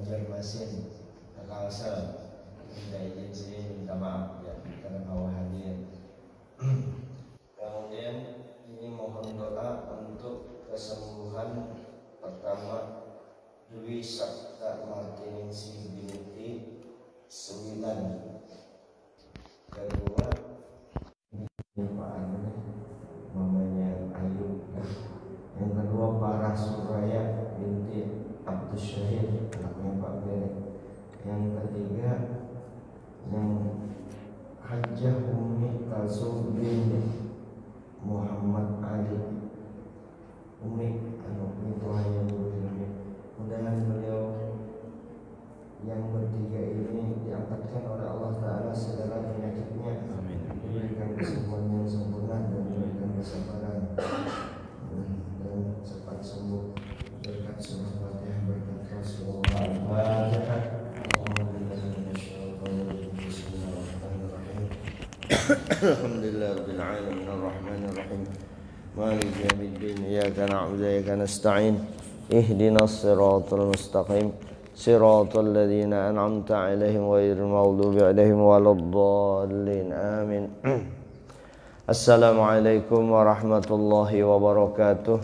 Banjarmasin, Kalsel. Minta izin sini, minta maaf ya karena bawa hadir. Kemudian ini mohon doa untuk kesembuhan pertama Dwi Sabta Martiningsi binti 9. Kedua mamanya Ayu. Yang kedua Farah Suraya binti Abdus Syahid, anaknya Pak Bene. Yang ketiga yang Hajjah Umi Kalsum binti Muhammad Ali. Umi itu hanya mudah-mudahan beliau yang bertiga ini diangkatkan oleh Allah Ta'ala segala penyakitnya. Amin. Diberikan kesembuhan yang sempurna dan diberikan kesabaran dan cepat sembuh berkat surah Fatihah, berkat Rasulullah. Al-Fatihah. Alhamdulillah rabbil alamin arrahmanir rahim maliki yaumiddin iyyaka na'budu wa iyyaka nasta'in ihdinas siratal mustaqim siratal ladzina an'amta 'alaihim ghairil maghdubi 'alaihim waladdallin amin. Assalamualaikum warahmatullahi wabarakatuh.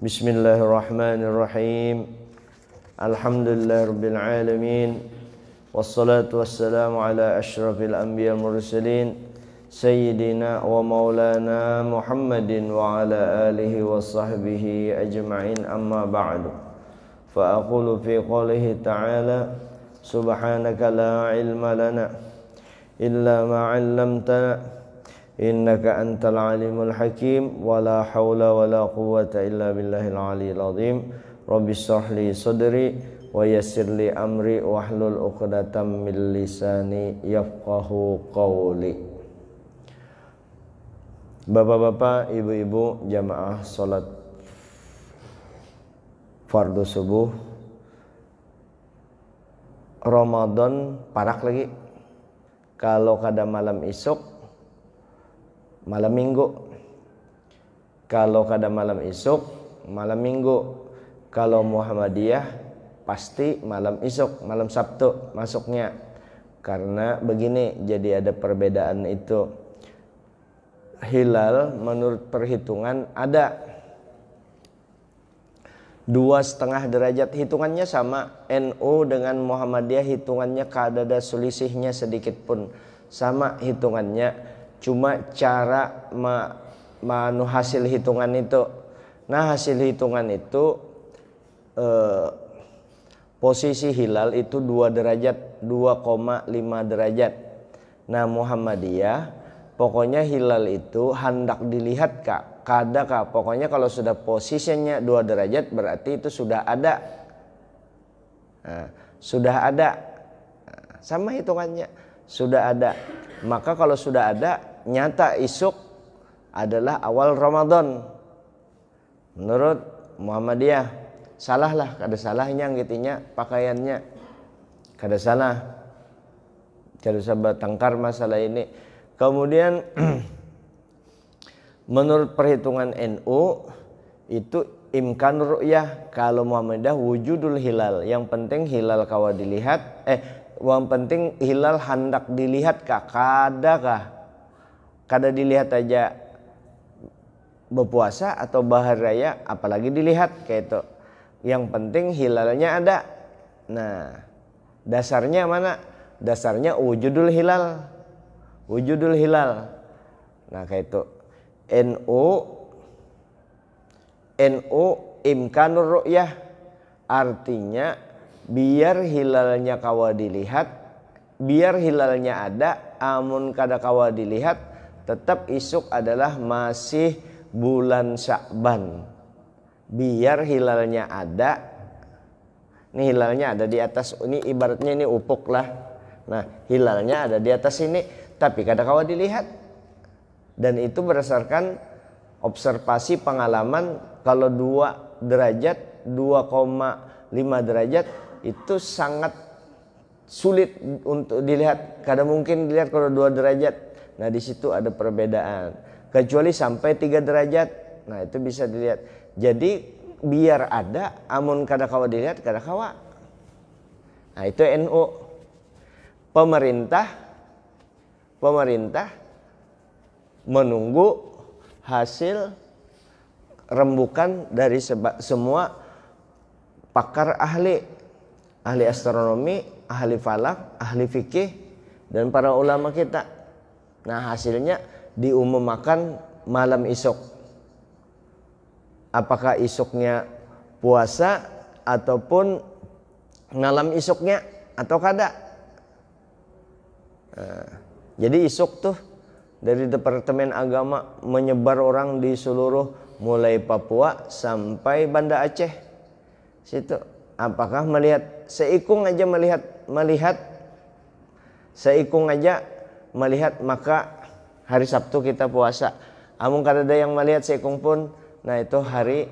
Bismillahirrahmanirrahim. Alhamdulillahirabbil alamin. Wassalatu wassalamu ala asyrafil anbiya mursalin sayyidina wa maulana Muhammadin wa ala alihi wa sahbihi ajma'in, amma ba'du. Fa aqulu fi qoulihi ta'ala subhanaka la ilma lana illa ma 'allamtana innaka antal alimul hakim wa la haula wa la quwwata illa billahil aliyyil azim. Rabbi shrah li sadri wa yassir li amri wahlul 'uqdatam min lisani yafqahu qawli. Bapak-bapak, ibu-ibu, jamaah salat fardu subuh Ramadan parak lagi. Kalau kada malam isuk, malam minggu. Kalau kada malam isuk, malam minggu. Kalau Muhammadiyah pasti malam isuk, malam Sabtu masuknya. Karena begini, jadi ada perbedaan itu. Hilal menurut perhitungan ada 2,5 derajat, hitungannya sama. NU dengan Muhammadiyah hitungannya kada ada selisihnya sedikit pun, sama hitungannya. Cuma cara hasil hitungan itu. Nah, hasil hitungan itu posisi hilal itu 2 derajat, 2,5 derajat. Nah, Muhammadiyah pokoknya hilal itu hendak dilihat kak, kada kak. Pokoknya kalau sudah posisinya 2 derajat berarti itu sudah ada. Nah, sudah ada. Nah, sama hitungannya, sudah ada. Maka kalau sudah ada, nyata isuk adalah awal Ramadan. Menurut Muhammadiyah. Salah lah, kada salahnya gitunya pakaiannya. Kada salah. Kada usah bertengkar masalah ini. Kemudian menurut perhitungan NU itu imkan ru'yah. Kalau Muhammadiyah wujudul hilal. Yang penting hilal kawa dilihat. Yang penting hilal hendak dilihat kah? Kada kah? Kada dilihat aja berpuasa atau bahar raya, apalagi dilihat kayak itu. Yang penting hilalnya ada. Nah, dasarnya mana? Dasarnya wujudul hilal. Wujudul hilal. Nah, kayak itu. NU imkanur ru'yah. Artinya biar hilalnya kawa dilihat, biar hilalnya ada, amun kada kawa dilihat, tetap isuk adalah masih bulan Sya'ban. Biar hilalnya ada. Ini hilalnya ada di atas, ini ibaratnya ini ufuk lah. Nah, hilalnya ada di atas ini, tapi kada kawa dilihat. Dan itu berdasarkan observasi pengalaman. Kalau 2 derajat, 2,5 derajat itu sangat sulit untuk dilihat. Kada mungkin dilihat kalau 2 derajat. Nah, di situ ada perbedaan. Kecuali sampai 3 derajat. Nah, itu bisa dilihat. Jadi biar ada, amun kada kawa dilihat kada kawa. Nah itu NU. Pemerintah menunggu hasil rembukan dari semua pakar ahli astronomi, ahli falak, ahli fikih, dan para ulama kita. Nah hasilnya diumumkan malam isuk. Apakah isuknya puasa ataupun malam isuknya atau kada. Nah, jadi isuk tuh dari Departemen Agama menyebar orang di seluruh mulai Papua sampai Banda Aceh. Situ apakah melihat seikung aja melihat maka hari Sabtu kita puasa. Amun kada ada yang melihat seikung pun, nah itu hari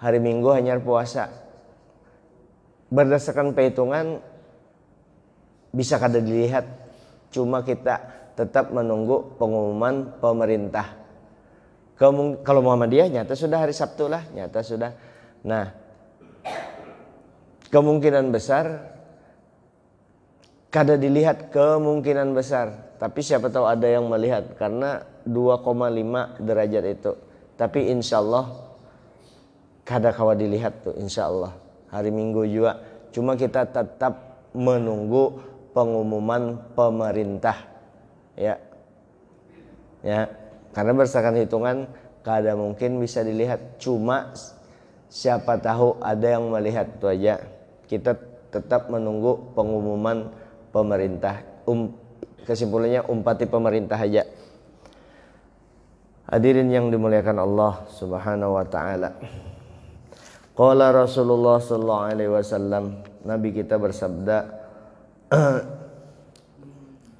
Minggu hanya puasa. Berdasarkan perhitungan bisa kada dilihat, cuma kita tetap menunggu pengumuman pemerintah. Kalau Muhammadiyah nyata sudah hari Sabtu lah, nyata sudah. Nah, kemungkinan besar kada dilihat, kemungkinan besar. Tapi siapa tahu ada yang melihat karena 2,5 derajat itu. Tapi insya Allah kada kawa dilihat tuh, insya Allah hari Minggu juga. Cuma kita tetap menunggu pengumuman pemerintah, ya, karena berdasarkan hitungan kada mungkin bisa dilihat. Cuma siapa tahu ada yang melihat, itu aja. Kita tetap menunggu pengumuman pemerintah. Kesimpulannya umpati pemerintah aja. Hadirin yang dimuliakan Allah Subhanahu wa taala. Qala Rasulullah sallallahu alaihi wasallam, Nabi kita bersabda,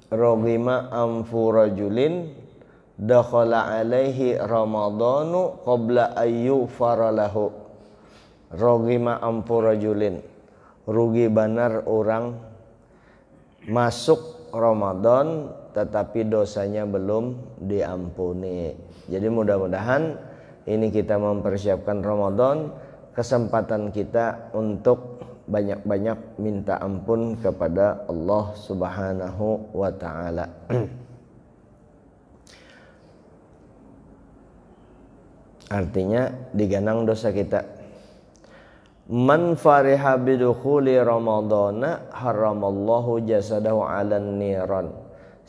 Rogima amfu rajulin dakhala alaihi ramadhanu qabla ayyu faralahu. Rogima amfu rajulin, rugi benar orang masuk Ramadan tetapi dosanya belum diampuni. Jadi mudah-mudahan ini kita mempersiapkan Ramadan, kesempatan kita untuk banyak-banyak minta ampun kepada Allah Subhanahu wa taala. Artinya diganang dosa kita. Man fariha bidukhuli ramadhana haramallahu jasadahu 'alan niran.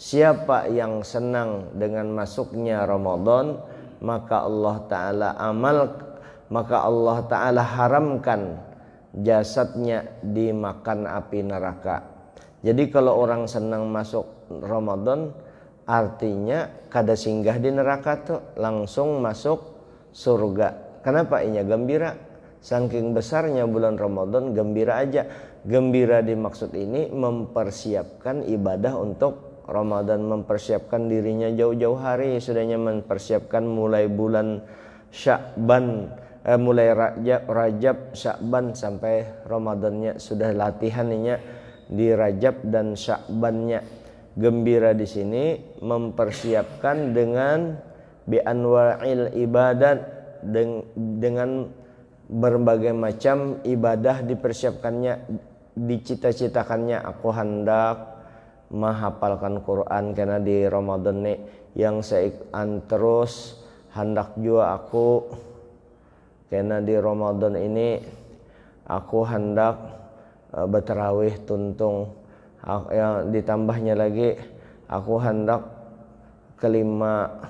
Siapa yang senang dengan masuknya Ramadan, maka Allah Ta'ala haramkan jasadnya dimakan api neraka. Jadi kalau orang senang masuk Ramadan, artinya kada singgah di neraka tuh, langsung masuk surga. Kenapa? Inya gembira. Saking besarnya bulan Ramadan, gembira aja. Gembira dimaksud ini mempersiapkan ibadah untuk Ramadan, mempersiapkan dirinya jauh-jauh hari, sudahnya mempersiapkan mulai bulan Sya'ban, mulai Rajab, Sya'ban sampai Ramadannya, sudah latihannya di Rajab dan Sya'bannya. Gembira di sini mempersiapkan dengan bi anwa'il ibadat, dengan berbagai macam ibadah dipersiapkannya, dicita-citakannya. Aku hendak menghafalkan Quran karena di Ramadan nih yang seikan terus, hendak juga aku karena di Ramadan ini aku hendak bertarawih tuntung. Yang ditambahnya lagi aku hendak kelima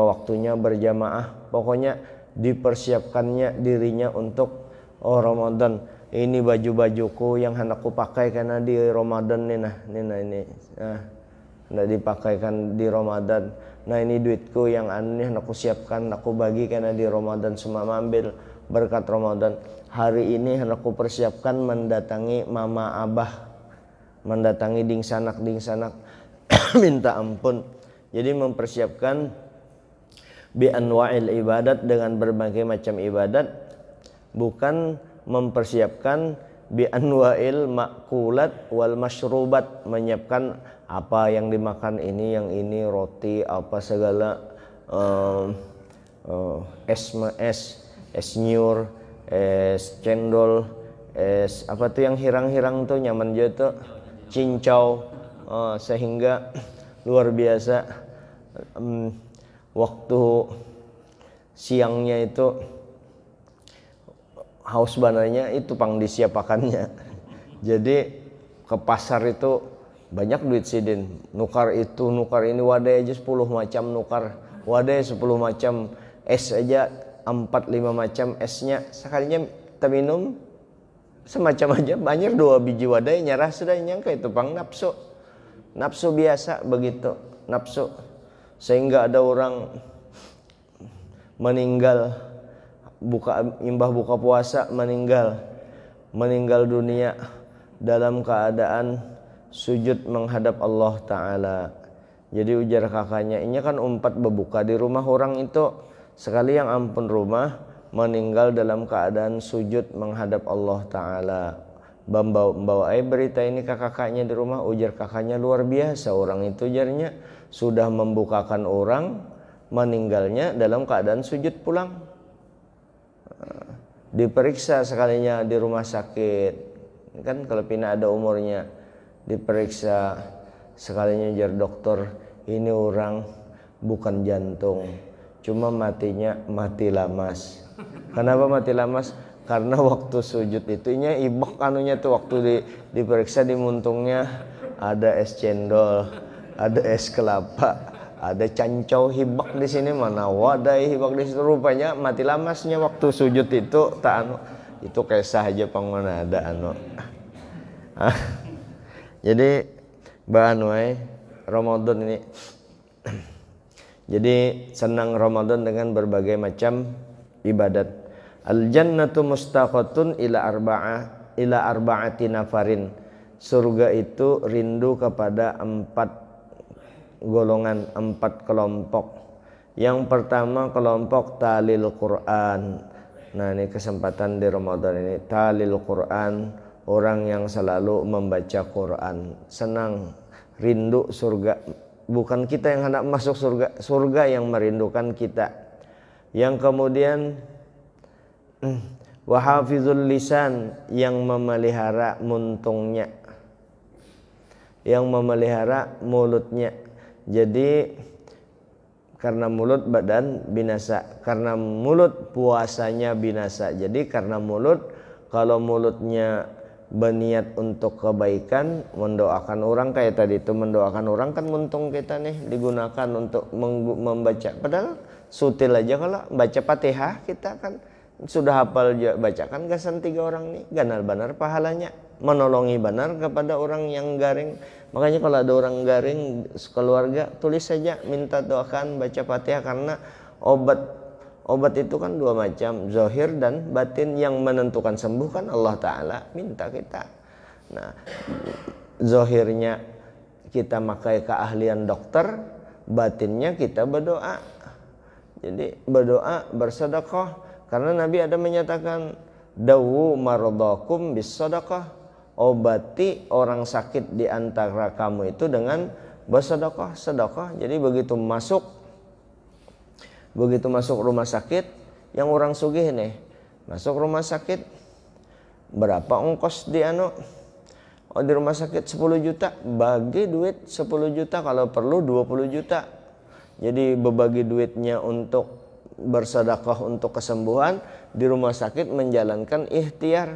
waktunya berjamaah. Pokoknya dipersiapkannya dirinya untuk Ramadan. Ini baju-bajuku yang hendak ku pakai karena di Ramadan nih, hendak dipakaikan di Ramadan. Nah ini duitku yang ini hendak ku siapkan, hendak ku bagi karena di Ramadan, semua ambil berkat Ramadan. Hari ini hendak ku persiapkan mendatangi mama abah, mendatangi dingsanak minta ampun. Jadi mempersiapkan bi anwa'il ibadat, dengan berbagai macam ibadat, bukan mempersiapkan bi anwa'il makulat wal masyrubat, menyiapkan apa yang dimakan ini, yang ini roti apa segala es es nyur, es cendol, es apa tuh yang hirang-hirang tuh nyaman juga tuh, cincau. Sehingga luar biasa waktu siangnya itu haus bananya itu pang disiapakannya. Jadi ke pasar itu banyak duit sidin, nukar itu nukar ini, wadah aja 10 macam nukar, wadah 10 macam es aja 4-5 macam esnya, sekalinya kita minum semacam aja banyak 2 biji wadah nyarah sudah nyangka itu pang nafsu biasa begitu, nafsu. Sehingga ada orang meninggal imbah buka puasa, meninggal dunia dalam keadaan sujud menghadap Allah Ta'ala. Jadi ujar kakaknya, ini kan umpat berbuka di rumah orang itu, sekali yang ampun rumah meninggal dalam keadaan sujud menghadap Allah Ta'ala. Bawa berita ini ke kakaknya di rumah, ujar kakaknya luar biasa orang itu, ujarnya sudah membukakan orang meninggalnya dalam keadaan sujud pulang. Diperiksa sekalinya di rumah sakit, kan kalau pina ada umurnya, diperiksa sekalinya ujar dokter, ini orang bukan jantung, cuma matinya mati lamas. Kenapa mati lamas? Karena waktu sujud itunya ibak anunya tuh, waktu diperiksa di muntungnya ada es cendol, ada es kelapa, ada cancau hibak di sini, mana wadai hibak di situ, rupanya mati lamasnya waktu sujud itu tak anu. Itu kisah aja pangmana ada anu. Jadi bahan Ramadan ini. Jadi senang Ramadan dengan berbagai macam ibadat. Al-jannatu mustaqatun ila arba'ati nafarin. Surga itu rindu kepada 4 golongan, 4 kelompok. Yang pertama kelompok talil Quran. Nah, ini kesempatan di Ramadan ini, talil Quran, orang yang selalu membaca Quran. Senang, rindu surga. Bukan kita yang hendak masuk surga, surga yang merindukan kita. Yang kemudian wahafizul lisan, yang memelihara muntungnya, yang memelihara mulutnya. Jadi karena mulut badan binasa, karena mulut puasanya binasa. Jadi karena mulut, kalau mulutnya berniat untuk kebaikan, mendoakan orang kayak tadi itu, mendoakan orang kan muntung kita nih digunakan untuk membaca. Padahal sutil aja kalau baca Fatihah kita kan sudah hafal bacakan gasan 3 orang nih, ganal benar pahalanya, menolongi benar kepada orang yang garing. Makanya kalau ada orang garing keluarga, tulis saja minta doakan baca Fatihah, karena obat itu kan 2 macam, zahir dan batin. Yang menentukan sembuh kan Allah Ta'ala, minta kita. Nah, zahirnya kita pakai keahlian dokter, batinnya kita berdoa. Jadi berdoa, bersedekah. Karena Nabi ada menyatakan, dawu maradakum bis sadaqah, obati orang sakit di antara kamu itu dengan bersedekah, sedekah. Jadi begitu masuk rumah sakit, yang orang sugih nih, masuk rumah sakit, berapa ongkos di di rumah sakit 10 juta, bagi duit 10 juta, kalau perlu 20 juta. Jadi berbagi duitnya untuk bersedekah untuk kesembuhan, di rumah sakit menjalankan ikhtiar.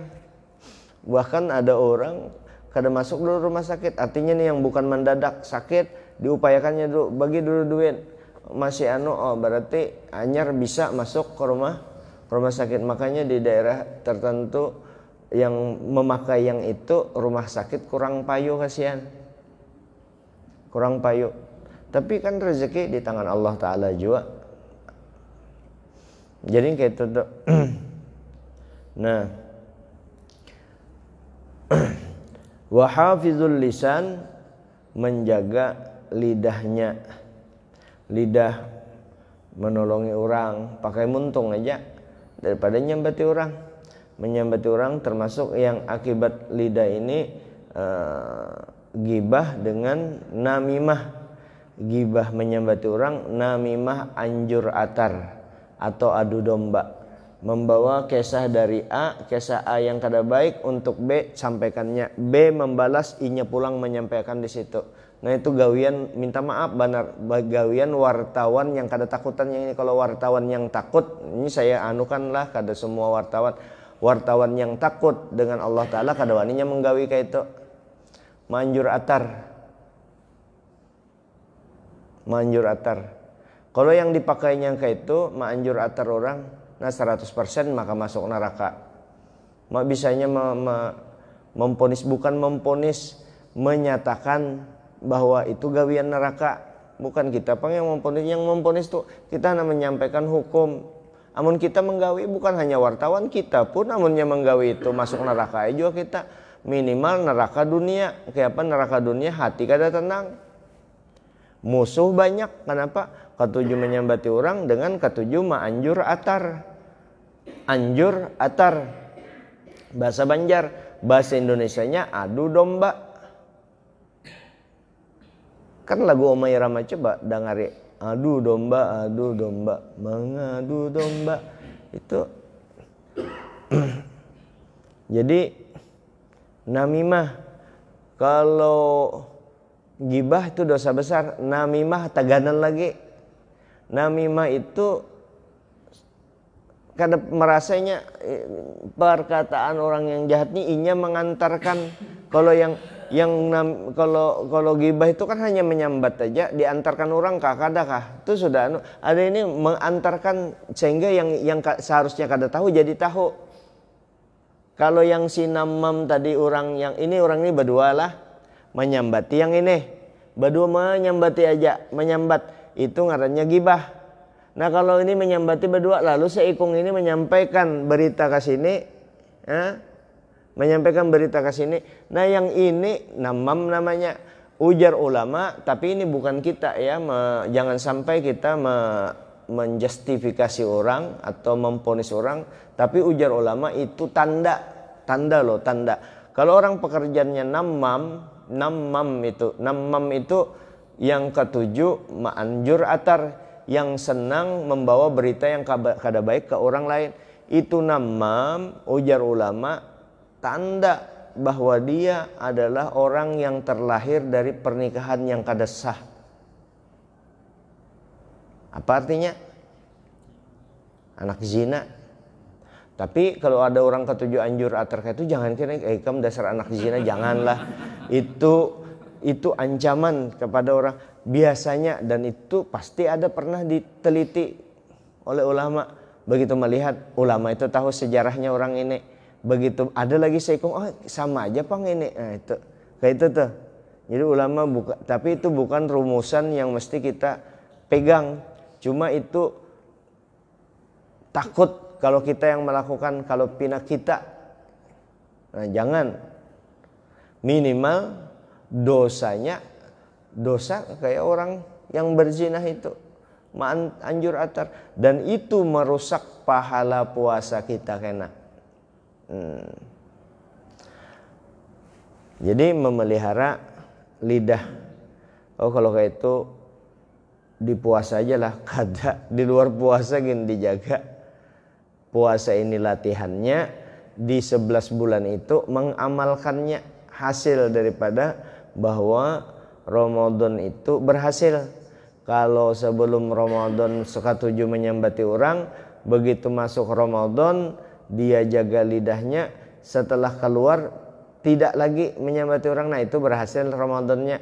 Bahkan ada orang kada masuk dulu rumah sakit, artinya nih yang bukan mendadak sakit, diupayakannya dulu, bagi dulu duit, masih berarti anyar bisa masuk ke rumah sakit. Makanya di daerah tertentu yang memakai yang itu rumah sakit kurang payu, kasihan, kurang payu. Tapi kan rezeki di tangan Allah Ta'ala juga. Jadi kayak itu tuh. Nah, wahafizul lisan, menjaga lidahnya. Lidah menolongi orang, pakai muntung aja daripada nyambati orang. Menyambati orang termasuk yang akibat lidah ini gibah dengan namimah. Gibah menyambati orang, namimah anjur atar atau adu domba. membawa kisah dari A, kisah A yang kada baik untuk B, sampaikannya. B membalas, I-nya pulang menyampaikan di situ. Nah itu gawian minta maaf benar, gawian wartawan yang kada takutan yang ini. Kalau wartawan yang takut, ini saya anukan lah, kada semua wartawan yang takut dengan Allah Ta'ala kada waninya menggawi kayak itu. Manjur atar. Kalau yang dipakainya kayak itu manjur atar orang, nah 100% maka masuk neraka. Bisanya memponis, bukan memponis, menyatakan bahwa itu gawian neraka. Bukan kita yang memponis. Yang memponis itu kita hanya menyampaikan hukum. Amun kita menggawi, bukan hanya wartawan, kita pun amunnya menggawi itu masuk neraka juga kita. Minimal neraka dunia. Kayak apa neraka dunia? Hati kada tenang, musuh banyak. Kenapa? Ketujuh menyambati orang dengan ketujuh anjur atar. Anjur atar. Bahasa Banjar, bahasa Indonesianya adu domba. Kan lagu Omay Rama coba dengari, adu domba, mengadu domba. Itu jadi namimah. Kalau gibah itu dosa besar, namimah taganan lagi. Namimah itu kada merasanya perkataan orang yang jahat ini inya mengantarkan. Kalau gibah itu kan hanya menyambat aja, diantarkan orang kadakah itu sudah ada ini mengantarkan sehingga yang seharusnya kada tahu jadi tahu. Kalau yang si namam tadi orang ini berdua lah menyambati yang ini, berdua menyambati aja, menyambat itu ngarannya gibah. Nah kalau ini menyambati berdua, lalu seikung ini menyampaikan berita ke sini, menyampaikan berita ke sini. Nah yang ini namam namanya, ujar ulama, tapi ini bukan kita ya, jangan sampai kita menjustifikasi orang atau memponis orang, tapi ujar ulama itu tanda loh. Kalau orang pekerjaannya namam itu yang ketujuh ma'anjur atar, yang senang membawa berita yang kada baik ke orang lain. Itu namam, ujar ulama, tanda bahwa dia adalah orang yang terlahir dari pernikahan yang kada sah. Apa artinya? Anak zina. Tapi kalau ada orang ketujuh anjur atar itu jangan kira kamu dasar anak zina, janganlah. Itu ancaman kepada orang biasanya, dan itu pasti ada pernah diteliti oleh ulama. Begitu melihat ulama itu tahu sejarahnya orang ini. Begitu ada lagi seikung, oh sama aja pang ini. Nah itu kayak itu tuh. Jadi ulama tapi itu bukan rumusan yang mesti kita pegang. Cuma itu takut kalau kita yang melakukan, kalau pina kita. Nah jangan. Minimal dosa kayak orang yang berzinah itu anjur atar, dan itu merusak pahala puasa kita kena. Jadi memelihara lidah. Oh kalau kayak itu di puasa aja lah, kada di luar puasa gini dijaga. Puasa ini latihannya, di 11 bulan itu mengamalkannya, hasil daripada bahwa Ramadan itu berhasil. Kalau sebelum Ramadan suka tujuh menyambati orang, begitu masuk Ramadan dia jaga lidahnya, setelah keluar tidak lagi menyambati orang, nah itu berhasil Ramadannya.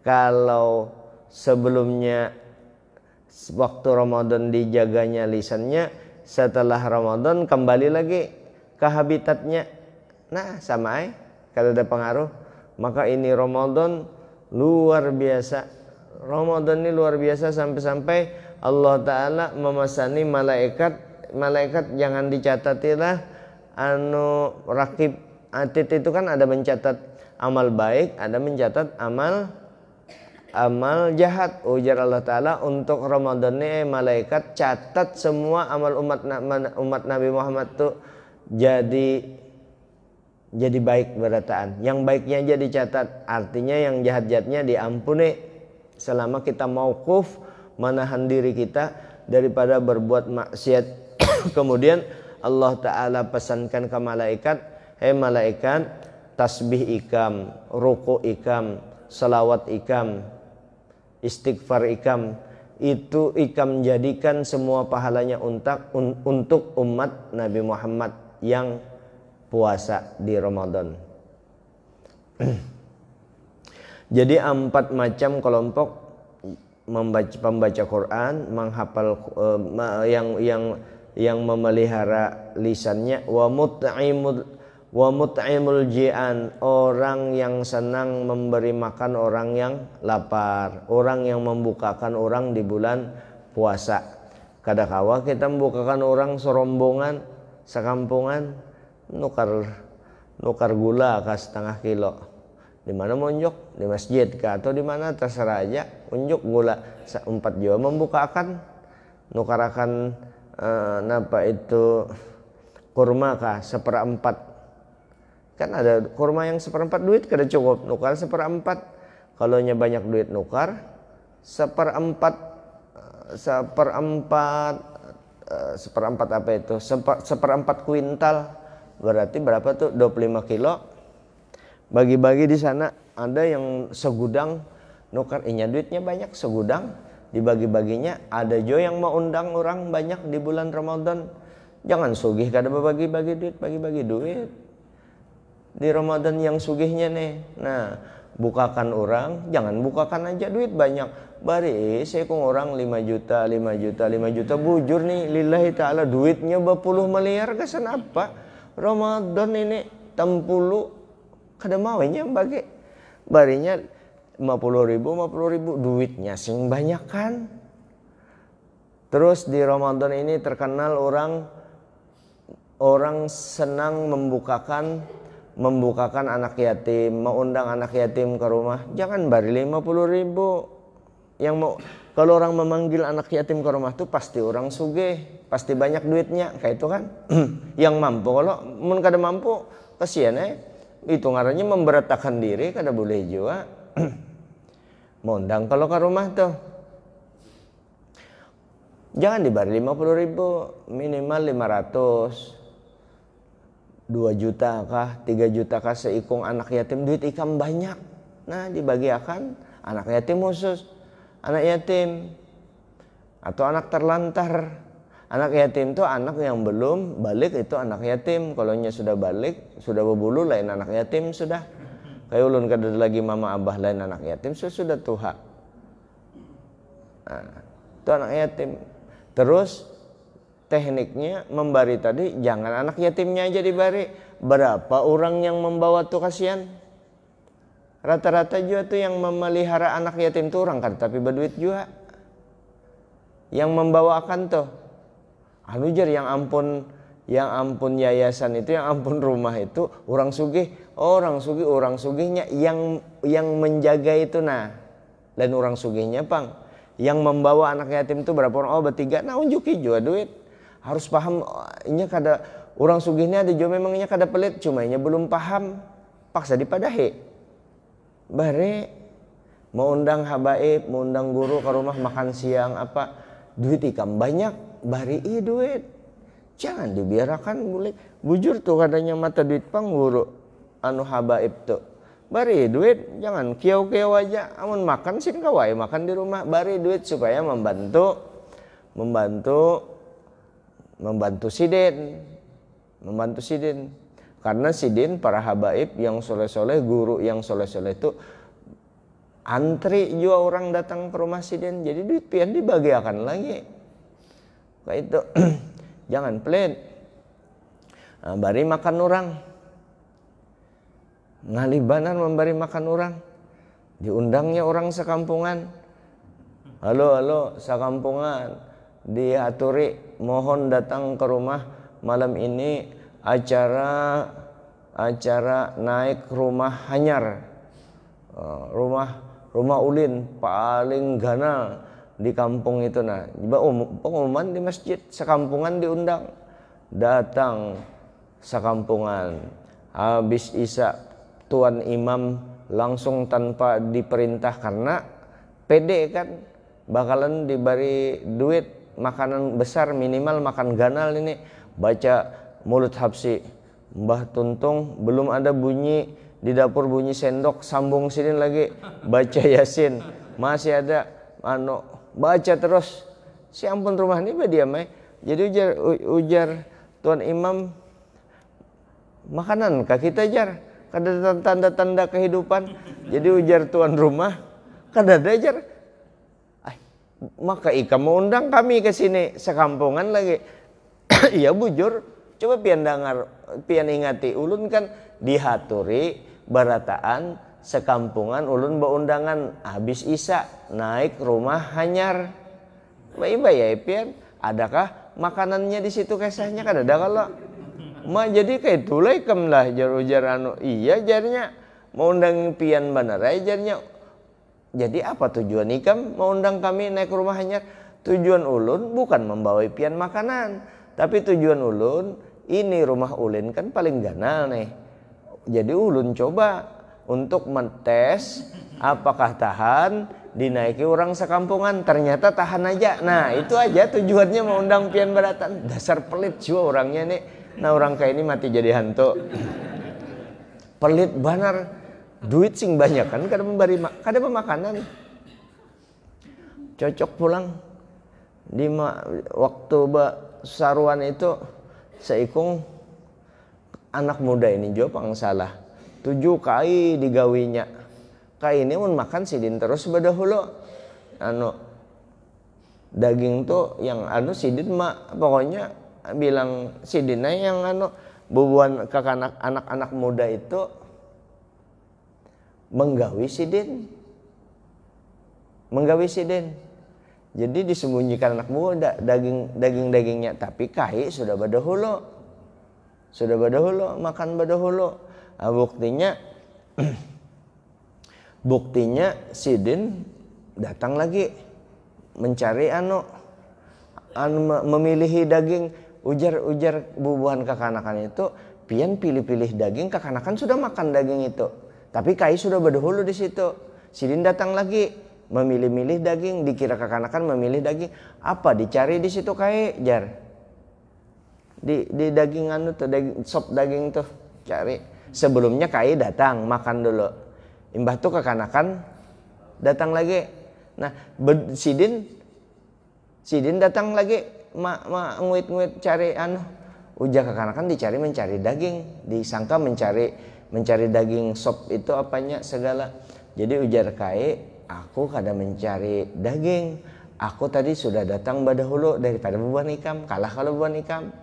Kalau sebelumnya waktu Ramadan dijaganya lisannya, setelah Ramadan kembali lagi ke habitatnya, nah sama kalau ada pengaruh. Maka ini Ramadan luar biasa. Ramadan ini luar biasa sampai-sampai Allah Ta'ala memasani malaikat jangan dicatatilah rakib atid. Itu kan ada mencatat amal baik, ada mencatat amal jahat. Ujar Allah Ta'ala untuk Ramadan ini malaikat catat semua amal umat Nabi Muhammad tuh jadi baik berataan. Yang baiknya aja dicatat, artinya yang jahat-jahatnya diampuni selama kita mauquf, menahan diri kita daripada berbuat maksiat. Kemudian Allah Ta'ala pesankan ke malaikat, hei malaikat, tasbih ikam, ruku ikam, salawat ikam, istighfar ikam, itu ikam jadikan semua pahalanya untuk umat Nabi Muhammad yang puasa di Ramadan. Jadi 4 macam kelompok pembaca Quran, menghafal yang memelihara lisannya, wa mut'imul ji'an, orang yang senang memberi makan orang yang lapar, orang yang membukakan orang di bulan puasa. Kadakawa kita membukakan orang serombongan, sekampungan, nukar gula ke setengah kilo. Di mana mau unjuk? Di masjid kah atau di mana terserah aja. Unjuk gula 4 jua membukakan, nukarakan kurma kah 1/4. Kan ada kurma yang 1/4 duit kada cukup, nukar 1/4. Kalau nya banyak duit nukar 1/4 apa itu? 1/4 kuintal. Berarti berapa tuh? 25 kilo. Bagi-bagi di sana, ada yang segudang nukar, duitnya banyak segudang, dibagi-baginya. Ada jo yang mau undang orang banyak di bulan Ramadan. Jangan sugih kada bagi-bagi duit, bagi-bagi duit di Ramadan yang sugihnya nih. Nah, bukakan orang, jangan bukakan aja duit banyak. Bari saya kong orang 5 juta bujur nih lillahi ta'ala, duitnya berpuluh miliar kesan apa? Ramadan ini tempulu kada maunya bagi barinya 50 ribu duitnya sing banyak kan. Terus di Ramadan ini terkenal orang senang membukakan anak yatim, mengundang anak yatim ke rumah. Jangan bari 50 ribu. Yang mau, kalau orang memanggil anak yatim ke rumah tuh pasti orang sugih, pasti banyak duitnya, kayak itu kan. Yang mampu, kalau mun kada mampu kasihan itu ngarannya memberatakan diri, kada boleh juga. Mondang kalau ke rumah tuh jangan dibari 50 ribu, minimal 500, 2 juta kah, 3 juta kah seikung anak yatim, duit ikam banyak. Nah, dibagiakan anak yatim khusus, anak yatim atau anak terlantar. Anak yatim itu anak yang belum balik, itu anak yatim. Kalau nya sudah balik, sudah berbulu, lain anak yatim sudah. Kayak ulun kada lagi mama abah, lain anak yatim sudah tuha. Nah, itu anak yatim. Terus tekniknya membari tadi, jangan anak yatimnya aja dibari. Berapa orang yang membawa tuh kasihan? Rata-rata juga tuh yang memelihara anak yatim tuh orang kan, tapi berduit juga. Yang membawakan tuh jar yang ampun yayasan itu, yang ampun rumah itu orang sugih, orang sugihnya yang menjaga itu. Nah, dan orang sugihnya pang yang membawa anak yatim itu berapa orang? Oh, bertiga. Nah, unjuki juga duit. Harus paham ini kada orang sugihnya ada juga memangnya kada pelit, cuma nya belum paham, paksa dipadahi. Bare mau undang habaib, mau undang guru ke rumah makan siang apa, duit ikam banyak. Bari duit, jangan dibiarkan boleh bujur tuh kadanya mata duit pang guru anu habaib tuh. Bari duit, jangan kiau-kiau aja. Amun makan sin kawai makan di rumah, bari duit supaya membantu sidin. Karena sidin para habaib yang soleh-soleh, guru yang soleh-soleh itu antri juga orang datang ke rumah sidin. Jadi duit pian dibagiakan lagi. Kayak itu. Jangan pelit. Nah, bari makan orang. Ngalibanan memberi makan orang. Diundangnya orang sekampungan. Halo sekampungan, diaturi mohon datang ke rumah malam ini acara naik rumah hanyar. Rumah ulin paling ganal di kampung itu. Nah, pengumuman di masjid, sekampungan diundang, datang sekampungan. Habis isya tuan imam langsung tanpa diperintah, karena pede kan bakalan diberi duit makanan besar, minimal makan ganal ini. baca mulut Habsi. Mbah Tuntung belum ada bunyi di dapur, bunyi sendok, sambung sini lagi baca Yasin. Masih ada baca terus. Si ampun rumah ini dia mah. Jadi ujar Tuan Imam, makanan kah kita jar? Kada tanda-tanda kehidupan. Jadi ujar tuan rumah, kada ada jar. Maka ika mau undang kami ke sini sekampungan lagi. Iya bujur, coba pian dengar, pian ingati ulun kan dihaturi barataan sekampungan ulun beundangan habis Isya naik rumah hanyar. Baik ya pian, adakah makanannya di situ kisahnya? Kan ada kalau jadi kayak itulah ikam lah jar iya jarnya mau undang pian bener jarnya. Jadi apa tujuan ikam mau undang kami naik rumah hanyar? Tujuan ulun bukan membawa pian makanan, tapi tujuan ulun ini rumah ulin kan paling ganal nih. Jadi ulun coba untuk mentes apakah tahan dinaiki orang sekampungan. Ternyata tahan aja. Nah itu aja tujuannya mau undang pian beratan. Dasar pelit juga orangnya nih. Nah orang kayak ini mati jadi hantu. Pelit banar. Duit sing banyak kan kada memberi kada pemakanan. Cocok pulang di waktu saruan itu seikung anak muda ini juga pang salah 7 kai digawinya. Kai ini mun makan sidin terus badahulu daging tuh yang sidin pokoknya bilang sidinnya yang bubuan ke anak-anak muda itu menggawi sidin. Jadi disembunyikan anak muda dagingnya, tapi kai sudah badahulu makan badahulu. Nah, buktinya sidin datang lagi mencari memilihi daging. Ujar bubuhan kekanakan itu pian pilih-pilih daging, kekanakan sudah makan daging itu. Tapi kai sudah berdahulu di situ. Sidin datang lagi memilih-milih daging, dikira kekanakan memilih daging. Apa dicari di situ kai jar? Di daging tuh sop daging tuh cari. Sebelumnya kai datang makan dulu. Imbah tuh kekanakan datang lagi. Nah, sidin datang lagi nguit cari ujar kekanakan dicari mencari daging, disangka mencari daging sop itu apanya segala. Jadi ujar kai, aku kada mencari daging, aku tadi sudah datang badahulu daripada bubuhan ikam. Kalah kalau bubuhan ikam,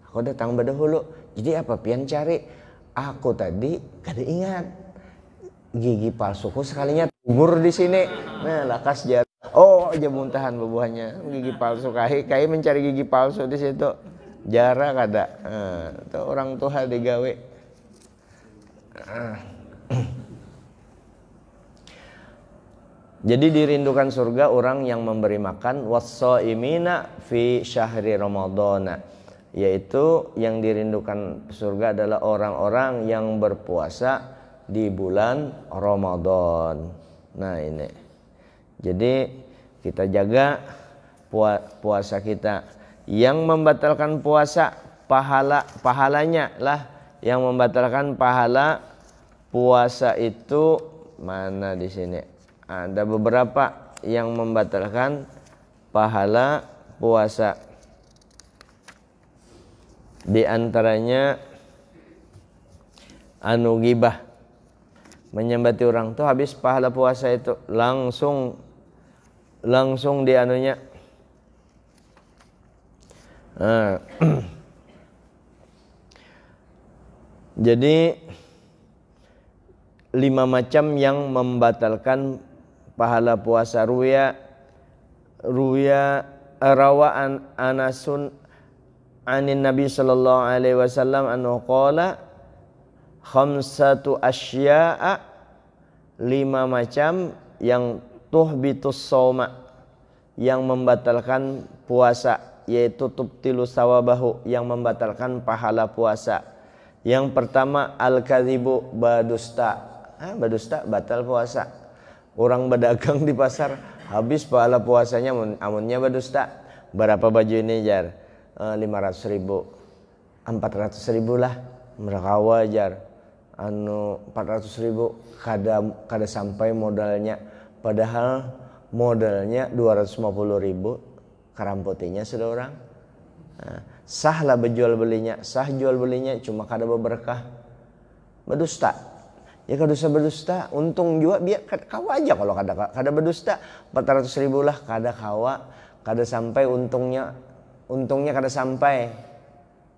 aku datang badahulu. Jadi apa pian cari? Aku tadi kada ingat gigi palsuku sekalinya tumur di sini. Nah lakas jar. Oh aja muntahan bubuhannya gigi palsu. Kai mencari gigi palsu di situ. Jara kada. Itu orang tua digawe. Jadi dirindukan surga orang yang memberi makan was-shaimina fi syahri ramadhana, yaitu yang dirindukan surga adalah orang-orang yang berpuasa di bulan Ramadan. Nah ini. Jadi kita jaga puasa kita. Yang membatalkan puasa pahalanya lah yang membatalkan pahala puasa itu mana di sini? Ada beberapa yang membatalkan pahala puasa. Di antaranya ghibah. Menyembati orang tuh habis pahala puasa itu langsung di anunya. Jadi 5 macam yang membatalkan pahala puasa. Rawaan Anasun anin Nabi sallallahu alaihi wasallam anhu qala khamsatu asya'a, 5 macam yang tuhbitus shauma, yang membatalkan puasa, yaitu tubtilu sawabahu, yang membatalkan pahala puasa. Yang pertama al-kadzibu, badusta. Badusta batal puasa. Orang berdagang di pasar habis pahala puasanya amunnya badusta. Berapa baju ini jar? 500.000. 400.000 lah mereka wajar anu 400.000 kada sampai modalnya, padahal modalnya 250.000 karamputinya sudah orang. Nah, sah lah berjual belinya, sah jual belinya, cuma kada berberkah, berdusta. Ya kada usah berdusta, untung juga biar kawa aja kalau kada berdusta. 400.000 lah kada kawa, kada sampai untungnya kada sampai.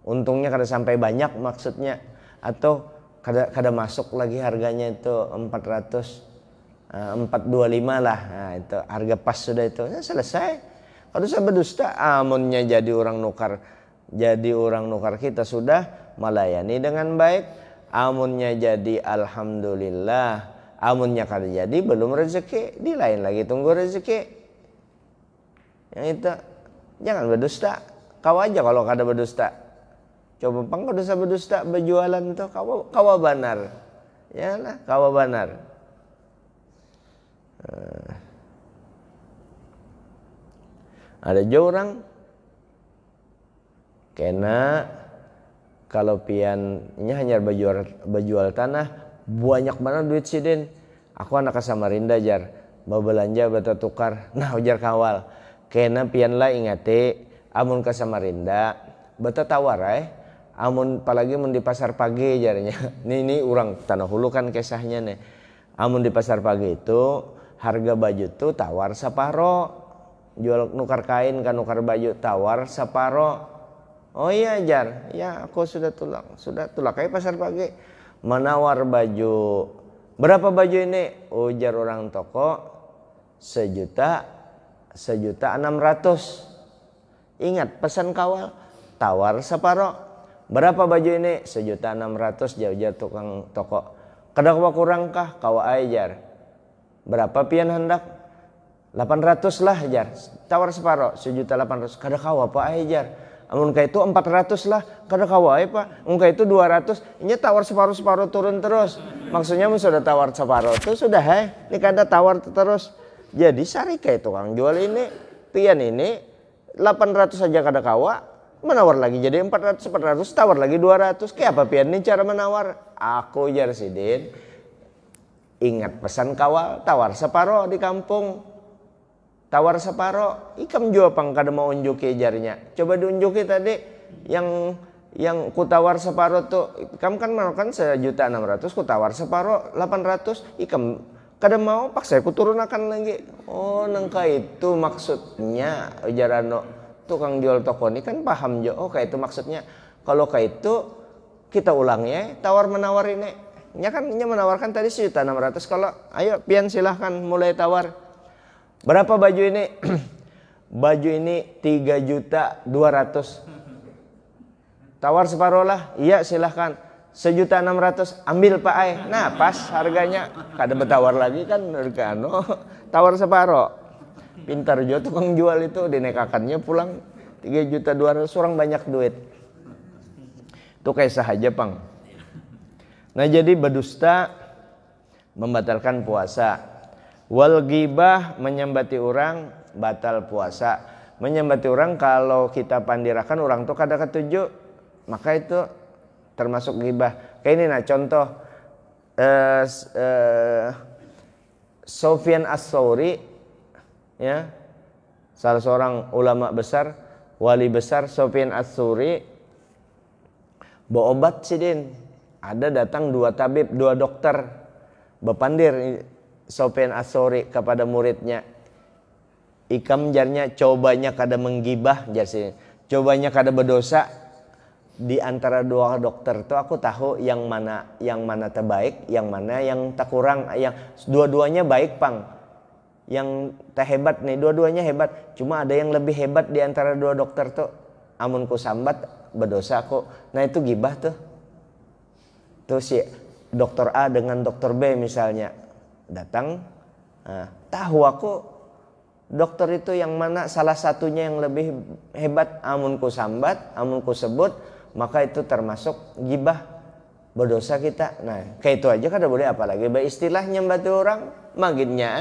Untungnya kada sampai banyak maksudnya, atau kada masuk lagi harganya itu 425 lah. Nah, itu harga pas sudah itu. Ya, selesai. Kada usah berdusta, amunnya jadi orang nukar kita sudah melayani dengan baik. Amunnya jadi alhamdulillah, amunnya kada jadi belum rezeki, di lain lagi tunggu rezeki. Yang itu jangan berdusta. Kau aja kalau kada berdusta. Coba pang kada usah berdusta berjualan tuh kawa banar. Ya lah, kawa banar. Ada jo orang kena kalau piannya hanya berjual tanah banyak mana duit sidin. Aku anak Samarinda jar babelanja bata tukar. Nah ujar kawal kena pian lah ingate amun ke Samarinda bata tawar amun apalagi mun di pasar pagi jarnya. Ini orang Tanah Hulu kan kisahnya nih. Amun di pasar pagi itu harga baju tuh tawar separo. Jual nukar kain kan nukar baju tawar separo. Oh iya jar, ya aku sudah tulak kayak pasar pagi. Menawar baju. Berapa baju ini? Ujar orang toko 1.600.000. Ingat pesan kawal tawar separo. Berapa baju ini? 1.600.000 jauh tukang toko. Kada kawa kurang kah? Kawa ajar. Berapa pian hendak? 800 lah jar. Tawar separo 1.800.000. Kada kawa apa ajar. Amun ka itu 400 lah. Kada kawa apa. Amun ka itu 200. Ini tawar separo turun terus. Maksudnya mun sudah tawar separo itu sudah Ini kada tawar terus. Jadi sari ka itu kang jual ini pian ini 800 saja kada kawa. Menawar lagi jadi 400 tawar lagi 200. Kayak apa pian ini cara menawar? Aku jar sidin. Ingat pesan kawal tawar separo di kampung. Tawar separo. Ikam jua pang kada mau unjuki jarnya. Coba diunjuki tadi yang ku tawar separo tuh. Ikam kan mau kan 1.600.000 ku tawar separo 800. Ikam kada mau paksa ku turunakan lagi. Oh nangka itu maksudnya ujarano. Tukang jual toko ini kan paham jo. Oh kayak itu maksudnya. Kalau kayak itu kita ulangnya tawar menawar ini. Nya kan nya menawarkan tadi 1.600.000. Kalau ayo pian silahkan mulai tawar. Berapa baju ini? Baju ini 3.200.000. Tawar separuh lah. Iya silahkan. 1.600.000 ambil Pak Ai. Nah pas harganya. Kada bertawar lagi kan. Tawar separuh. Pintar juga tukang jual itu dinekakannya pulang 3.200.000 orang banyak duit. Itu kayak sahaja pang. Nah jadi berdusta membatalkan puasa. Wal ghibah menyambati orang batal puasa. Menyambati orang kalau kita pandirakan orang tuh kada ketujuh, maka itu termasuk ghibah. Kayak ini nah contoh Sufyan Ats-Tsauri ya, salah seorang ulama besar, wali besar Sufyan Ats-Tsauri berobat sidin. Ada datang 2 tabib, 2 dokter bepandir Sufyan Ats-Tsauri kepada muridnya. Ikam jarnya cobanya kada menggibah jarsi. Cobanya kada berdosa. Di antara 2 dokter itu aku tahu yang mana terbaik, yang mana yang tak kurang, yang dua-duanya baik pang. Yang tak hebat nih, dua-duanya hebat. Cuma ada yang lebih hebat di antara 2 dokter tuh. Amun ku sambat berdosa aku. Nah itu gibah tuh. Tuh si dokter A dengan dokter B misalnya datang. Nah, tahu aku dokter itu yang mana salah satunya yang lebih hebat. Amun ku sambat, amun ku sebut, maka itu termasuk gibah, berdosa kita. Nah kayak itu aja kada boleh, apalagi beristilah nyambati orang maginnya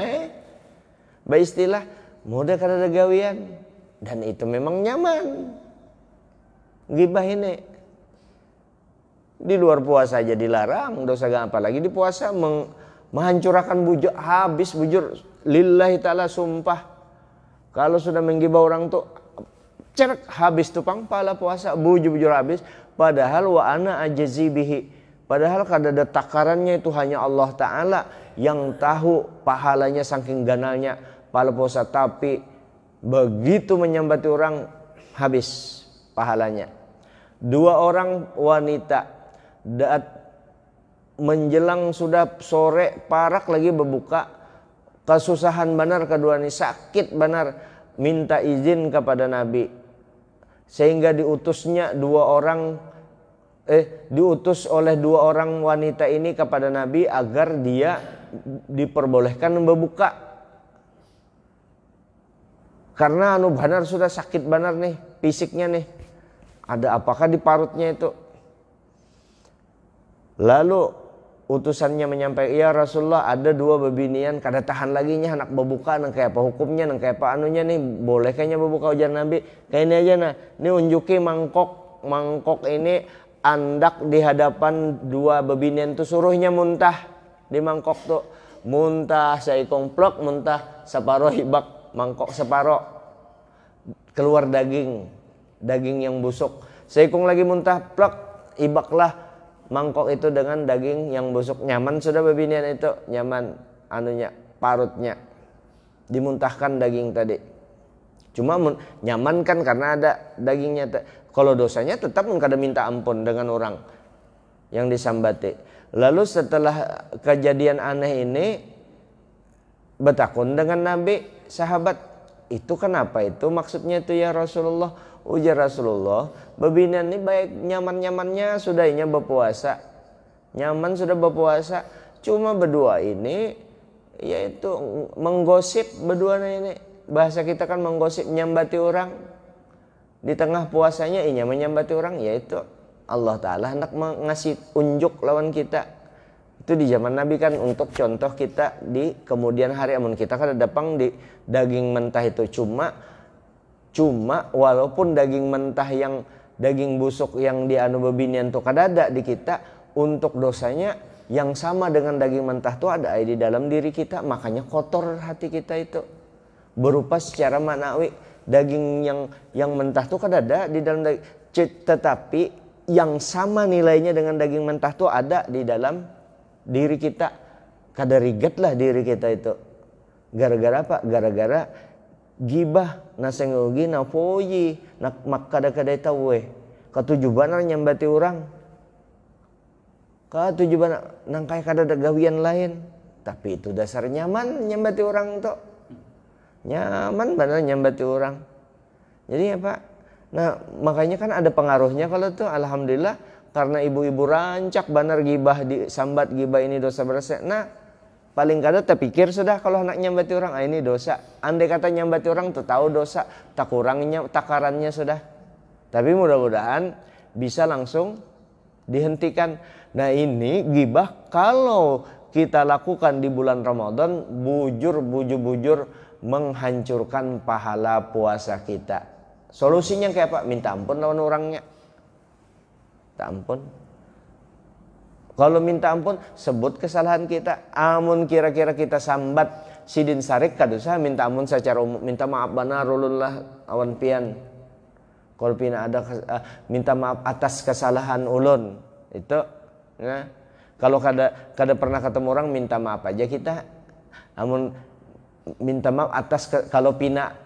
istilah mudah kada ada gawian dan itu memang nyaman gibah ini. Di luar puasa aja dilarang dosa, apalagi di puasa menghancurkan bujur, habis bujur lillahi ta'ala sumpah. Kalau sudah menggibah orang tuh cerek habis tuh pala puasa, bujur habis. Padahal wa ana ajzi bihi, padahal kadada takarannya itu hanya Allah Ta'ala yang tahu pahalanya saking ganalnya pahala puasa. Tapi begitu menyambati orang habis pahalanya. 2 orang wanita menjelang sudah sore parak lagi berbuka, kesusahan benar kedua ini, sakit benar, minta izin kepada Nabi sehingga diutus oleh 2 orang wanita ini kepada Nabi agar dia diperbolehkan berbuka karena benar sudah sakit benar nih fisiknya nih, ada apakah di parutnya itu. Lalu utusannya menyampaikan, ya Rasulullah ada 2 bebinian kada tahan lagi nya anak berbuka, nang kayak apa hukumnya, nang kayak apa anunya nih, boleh kayaknya berbuka ujar Nabi. Kayak ini aja nah, ini unjuki mangkok ini andak di hadapan 2 bebinian tuh, suruhnya muntah di mangkok tuh, muntah saikong plok, muntah separoh hibak mangkok separoh, keluar daging yang busuk. Saikong lagi muntah plok, ibaklah mangkok itu dengan daging yang busuk. Nyaman sudah bebinian itu, nyaman anunya parutnya, dimuntahkan daging tadi. Cuma nyaman kan karena ada dagingnya. Kalau dosanya tetap kada minta ampun dengan orang yang disambati. Lalu setelah kejadian aneh ini bertakun dengan Nabi, sahabat, itu kenapa itu maksudnya itu ya Rasulullah? Ujar Rasulullah, bebinian ini baik nyaman-nyamannya sudahnya berpuasa, nyaman sudah berpuasa, cuma berdua ini yaitu menggosip berdua ini, bahasa kita kan menggosip, nyambati orang di tengah puasanya, ini menyambati orang, yaitu Allah Ta'ala hendak mengasih unjuk lawan kita. Itu di zaman Nabi kan untuk contoh kita di kemudian hari, amun kita kan datang di daging mentah itu Cuma walaupun daging mentah yang daging busuk yang di anu bebinian tuh kadada di kita, untuk dosanya yang sama dengan daging mentah tuh ada di dalam diri kita, makanya kotor hati kita itu. Berupa secara maknawi daging yang mentah tuh kadada di dalam daging, tetapi yang sama nilainya dengan daging mentah tuh ada di dalam diri kita. Kada rigetlah diri kita itu. Gara-gara apa? Gara-gara gibah nasengogi na poyi nak makada-kada tahu katujuban nyambati orang, katujuban nang kaya kada ada gawian lain, tapi itu dasar nyaman nyambati orang tuh, nyaman benar nyambati orang. Jadi apa? Nah makanya kan ada pengaruhnya kalau tuh, alhamdulillah karena ibu-ibu rancak benar gibah disambat, gibah ini dosa besar. Nah paling kada terpikir sudah kalau anak nyambati orang, ini dosa. Andai kata nyambati orang tuh tahu dosa, tak kurangnya takarannya sudah. Tapi mudah-mudahan bisa langsung dihentikan. Nah ini gibah kalau kita lakukan di bulan Ramadan, bujur menghancurkan pahala puasa kita. Solusinya kayak apa? Minta ampun lawan orangnya. Minta ampun. Kalau minta ampun, sebut kesalahan kita. Amun kira-kira kita sambat sidin sarik kadusa, minta ampun secara umum, minta maaf benar ulunlah awan pian. Kalau pina ada minta maaf atas kesalahan ulun. Itu nah, kalau kada pernah ketemu orang, minta maaf aja kita. Amun minta maaf atas kalau pina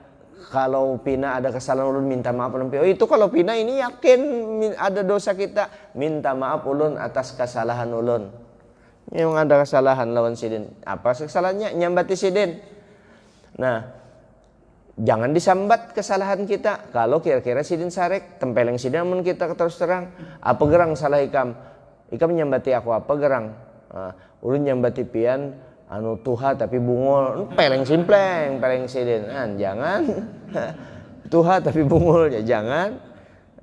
ada kesalahan ulun, minta maaf ulun. Oh itu kalau pina ini yakin ada dosa kita, minta maaf ulun atas kesalahan ulun. Yang ada kesalahan lawan sidin. Apa kesalahannya? Nyambati sidin. Nah, jangan disambat kesalahan kita. Kalau kira-kira sidin sarek, tempeleng sidin amun kita terus terang, apa gerang salah ikam nyambati aku apa gerang? Ulun nyambati pian anu tuha tapi bungul, peleng simpleng, peleng sidin. Jangan tuha tapi bungul ya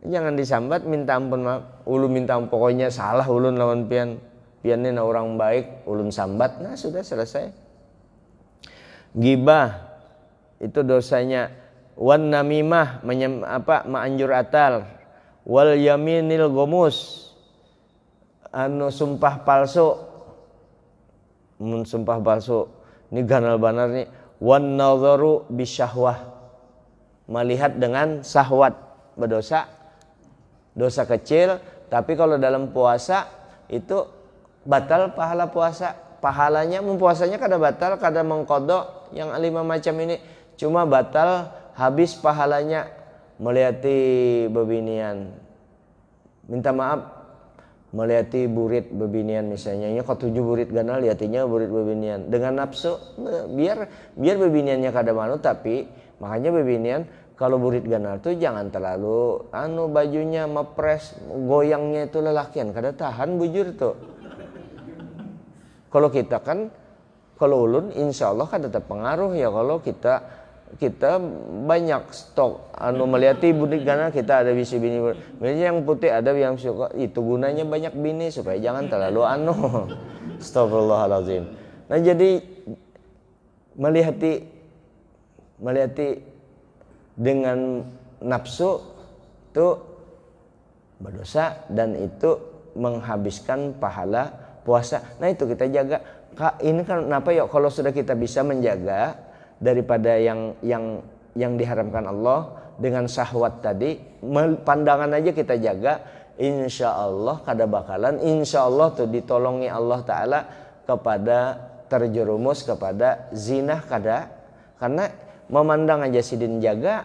jangan disambat, minta ampun maaf. Ulun minta ampun, pokoknya salah ulun lawan pian ini orang baik, ulun sambat, nah sudah selesai. Gibah itu dosanya. Wan namimah ma'anjur atal, wal yaminil gomus, sumpah palsu, sumpah palsu ini ganal banar nih. Wan nadharu bisyahwah, melihat dengan syahwat, berdosa, dosa kecil. Tapi kalau dalam puasa itu batal pahala puasa, pahalanya mempuasanya kada batal, kada mengkodok yang 5 macam ini, cuma batal habis pahalanya. Melihati bebinian, minta maaf, melihati burit bebinian misalnya, nya ketujuh burit ganal, lihatinya burit bebinian dengan nafsu, biar bebiniannya kada malu. Tapi makanya bebinian kalau burit ganal tuh jangan terlalu bajunya mepres, goyangnya itu lelakian kada tahan bujur tuh. Kalau kita kan, kalau ulun insya Allah kada terpengaruh ya. Kalau kita banyak stok melihati budik ganal, kita ada bisi bini yang putih, ada yang suka, itu gunanya banyak bini supaya jangan terlalu astagfirullahaladzim. Nah jadi melihati dengan nafsu itu berdosa dan itu menghabiskan pahala puasa. Nah itu kita jaga. Kak, ini kan kenapa ya, kalau sudah kita bisa menjaga daripada yang diharamkan Allah dengan syahwat tadi, pandangan aja kita jaga, insya Allah kada bakalan, insya Allah tuh ditolongi Allah Ta'ala kepada terjerumus kepada zina kada. Karena memandang aja sidin jaga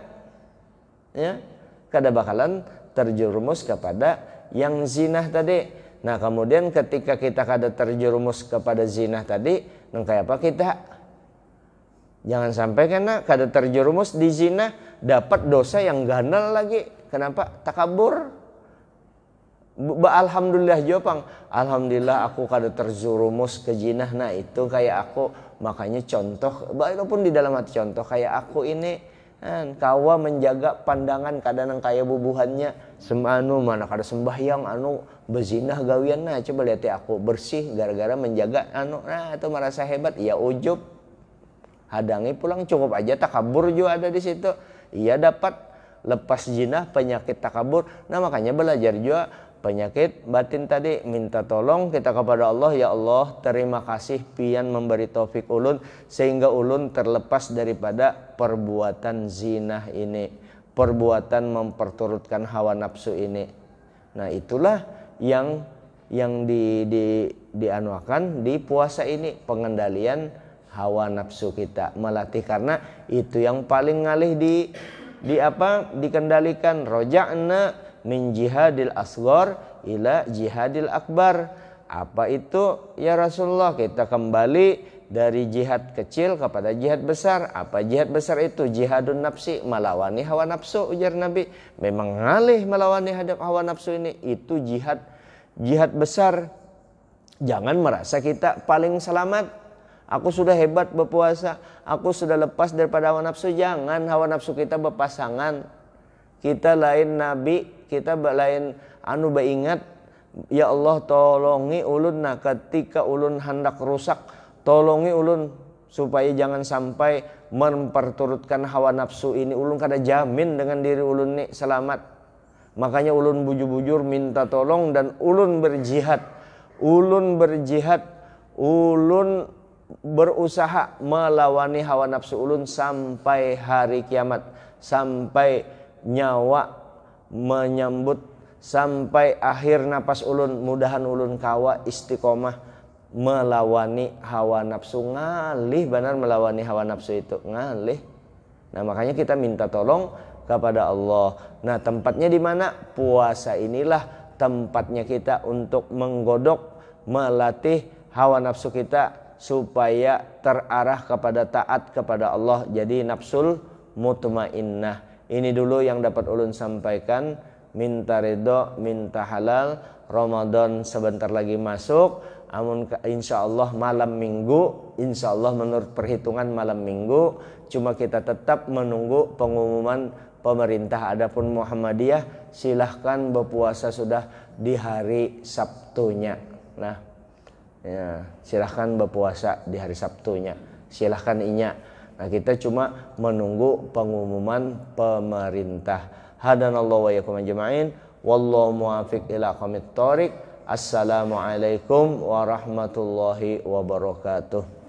ya, kada bakalan terjerumus kepada yang zina tadi. Nah kemudian ketika kita kada terjerumus kepada zina tadi, kayak apa kita? Jangan sampai karena kada terjerumus di zina dapat dosa yang ganal lagi. Kenapa? Takabur. Alhamdulillah jopang. Alhamdulillah aku kada terjerumus ke zina. Nah itu kayak aku. Makanya contoh, walaupun di dalam hati contoh kayak aku ini kawa menjaga pandangan kadang kayak bubuhannya mana kada sembahyang bezinah gawian. Nah coba lihat ya, aku bersih gara-gara menjaga nah itu merasa hebat. Ya ujub, hadangi pulang cukup aja, takabur juga ada di situ. Ia dapat lepas zina, penyakit takabur. Nah makanya belajar juga penyakit batin tadi, minta tolong kita kepada Allah. Ya Allah, terima kasih pian memberi taufik ulun sehingga ulun terlepas daripada perbuatan zina ini, perbuatan memperturutkan hawa nafsu ini. Nah itulah yang dianuakan di puasa ini, pengendalian hawa nafsu kita, melatih, karena itu yang paling ngalih dikendalikan. Roja'na min jihadil asghar ila jihadil akbar. Apa itu ya Rasulullah? Kita kembali dari jihad kecil kepada jihad besar. Apa jihad besar itu? Jihadun nafsi, melawani hawa nafsu, ujar Nabi. Memang ngalih melawani hawa nafsu ini, itu jihad besar. Jangan merasa kita paling selamat. Aku sudah hebat berpuasa, aku sudah lepas daripada hawa nafsu. Jangan hawa nafsu kita berpasangan. Kita lain Nabi, kita lain beringat, ya Allah tolongi ulun. Nah ketika ulun hendak rusak, tolongi ulun supaya jangan sampai memperturutkan hawa nafsu ini. Ulun kada jamin dengan diri ulun ini selamat. Makanya ulun bujur-bujur minta tolong dan ulun berjihad. Ulun berusaha melawani hawa nafsu ulun sampai hari kiamat, sampai nyawa menyambut, sampai akhir napas ulun. Mudahan ulun kawa istiqomah melawani hawa nafsu. Ngalih benar melawani hawa nafsu itu, ngalih. Nah makanya kita minta tolong kepada Allah. Nah tempatnya di mana? Puasa inilah tempatnya kita untuk menggodok, melatih hawa nafsu kita supaya terarah kepada taat kepada Allah, jadi nafsul mutmainnah. Ini dulu yang dapat ulun sampaikan. Minta ridho, minta halal. Ramadan sebentar lagi masuk. Amun insyaallah malam minggu, insyaallah menurut perhitungan malam minggu. Cuma kita tetap menunggu pengumuman pemerintah. Adapun Muhammadiyah silahkan berpuasa sudah di hari Sabtunya. Nah ya, silahkan berpuasa di hari Sabtunya, silahkan inya. Nah kita cuma menunggu pengumuman pemerintah. Hadanallahu wa yakum ajma'in, wallahu muwaffiq ila aqwamit thoriq. Assalamualaikum warahmatullahi wabarakatuh.